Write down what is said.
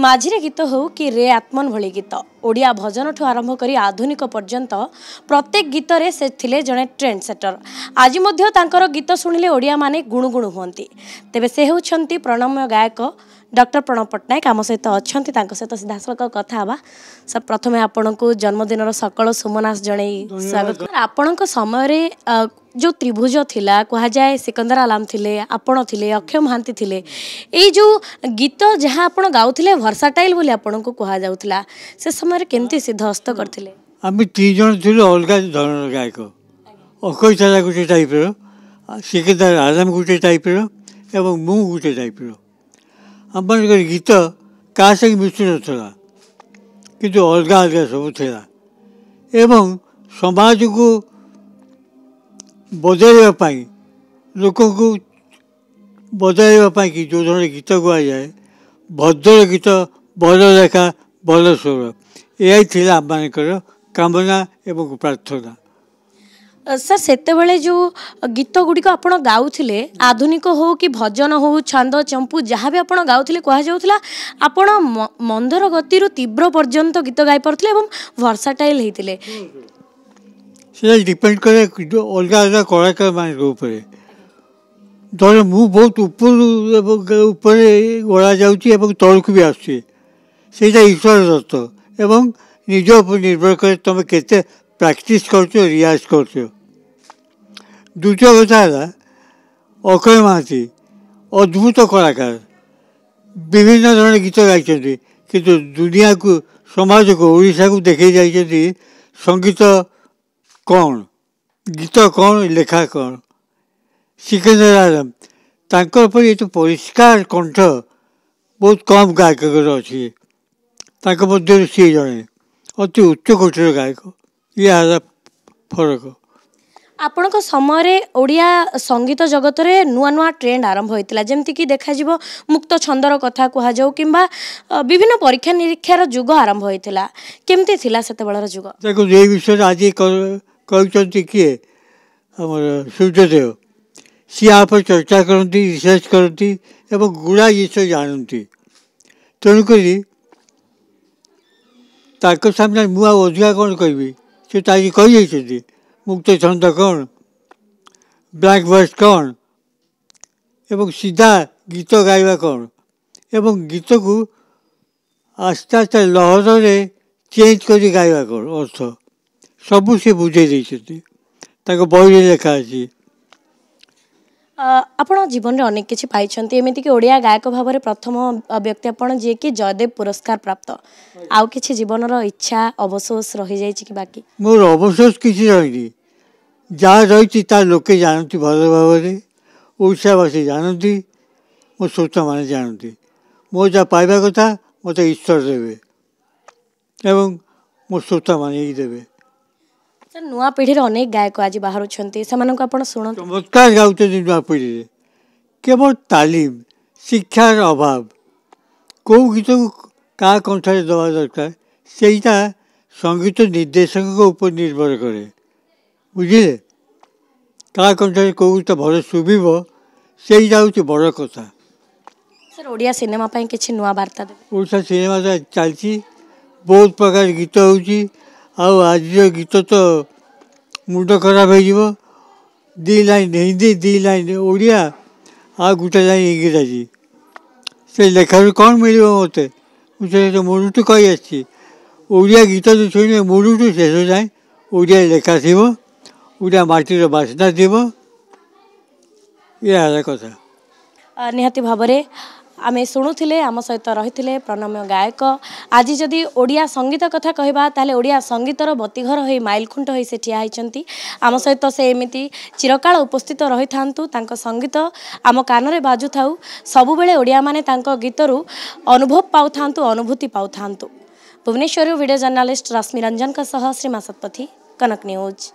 माझीरे गीत हो कि रे आत्मन भली गीत ओडिया भजन ठू आरंभ करी आधुनिक पर्यंत प्रत्येक गीत रे से थिले जणे ट्रेंड सेटर। आज मध्य तांकर गीत शुणिले ओडिया माने गुणुगुणु हुअंती। तेबे से हेउछंती प्रणम्य गायक डॉक्टर प्रणव पट्टनायक आम सहित अच्छा सहित सीधासख कथा हवा। सर प्रथमे आपण को जन्मदिन सकल सुमनास जणे स्वागत। आपण समय जो त्रिभुज थिला कह जाए सिकंदर आलाम थिले आपण थिले अक्षय महांती थिले ए जो गीत जहाँ आपण गाउथिले वर्साटाइल बोली आपण को कह जाउथला से समय केमती सिद्ध हस्त करथिले। आम तीन जन थिलु अलग धरण गायक अक्षय तारा गोटे टाइप सिकंदर आलाम गोटे टाइप एवं मु गोटे टाइप आम गीत क्या संगे मिशु नाला किंतु अलग अलग सब थिला एवं समाज को बदलवाई लोक को बदलवाई कि जो धरण गीत गुआ जाए भद्र गीत भल लेखा भल स्वर यही आम मानकर कामना एवं प्रार्थना। सर सेते बेले जो गीत गुड़िक आपण गाउथिले आधुनिक हो कि भजन हो छंद चंपू जहाँ भी आपण गाउथिले कह जाउथला आपण मंदर गति तीव्र पर्यंत गीत गाई पारथिले एवं वर्साटाइल हेतिले। से डिपेंड करे अलग अलग कलाकार मान धर मु बहुत ऊपर गड़ा जाऊँगी तौक भी आसटा ईश्वर दत्त एवं निज उपर निर्भर करे तुम केते प्रैक्टिस कर रियाज कर। द्वितीय कथा है अक्षय महांती अद्भुत कलाकार विभिन्न धरण गीत गाई किंतु दुनिया को समाज को ओडिशा को देखे जाइए संगीत कौन गीत कौन लेखा कौन। सिकंदर आलम तांकर पर ये तो परिष्कार कंठ बहुत कम गायक अच्छी मध्य सी जड़े अति उच्च कोटर गायक ये फरक। आपण समय ओडिया संगीत जगत रे नुआ नुआ ट्रेंड आरंभ होइतिला जेमति कि देखा जिवो मुक्त छंदर कथा कह जाऊ किंबा विभिन्न परीक्षा निरीक्षार जुग आरंभ होइतिला केमति थिला सेते बेलर जुग। देखो ये विषय आज कहउचंती किए हमर सूर्यदेव सी आप चर्चा करती रिसर्च करती एवं गुड़ा जिस जानती तेणुक सामने मुझे अधिका कौन कहि से कही मुक्त छंद कौन ब्लैक वर्स कौन एवं सीधा गीत गाइबा कौन एवं गीत को आस्ते आस्ते लहर में चेंज कर गाइबा कौन अर्थ सबू सी बुझे बही लेखा अच्छी। आपण जीवन में अनेक किसी पाई एमती कि ओडिया गायक भाव में प्रथम व्यक्ति आपण जी कि जयदेव पुरस्कार प्राप्त आउ किसी जीवन इच्छा अवशोष रही जाए कि बाकी मोर अवशोष किसी रही जहाँ रही लोके जानती भल भाव में ओडावासी जानती मो श्रोता मैंने जानती मो जहाँ पाइबा कथा मत ईश्वर देवे एवं मो श्रोता मैंने ही देवे। सर नुआ पीढ़ी अनेक गायक आज बाहर शुण चमत्कार गाँव नुआ पीढ़ी केवल तालीम शिक्षार अभाव कौ गीत को क्या कंठार दवा दरकार सेटा संगीत निर्देशक ऊपर निर्भर करे बुझे क्या कंठार कौ गीत भल शुभ से बड़ कथा। सर ओडिया सिनेमा पाई किछि नुआ वार्ता देबे ओडिया सिनेमा चलती बहुत प्रकार गीत होउची आज गीत तो मुंड खराब हो दी लाइन हिंदी दी लाइन ओडिया आ गोटे लाइन इंग्राजी से लेखार कौन मिल मत मुझे तो मुंडू कही आड़िया गीत तो शुणे मुंडू शेष जाए ओडिया लेखा थी ओडिया माटीर बासना थी ये कथा निहाती भाव में आमे शुणुले आम सहित रही प्रणम्य गायक आज जदि ओडिया संगीत कथा कहबा ताले ओडिया संगीतर बतीघर हो माइलखुंट हो से ठिया होती आम सहित से एमती चिरकाल उपस्थित रही था संगीत आम कान में बाजु था सबु बेले ओडिया माने तांको गीतरू अनुभव पाउ थांतु अनुभूति पाउ थांतु। भुवनेश्वर वीडियो जर्नालिस्ट रश्मि रंजन का सह श्रीमा सतपथी कनक न्यूज।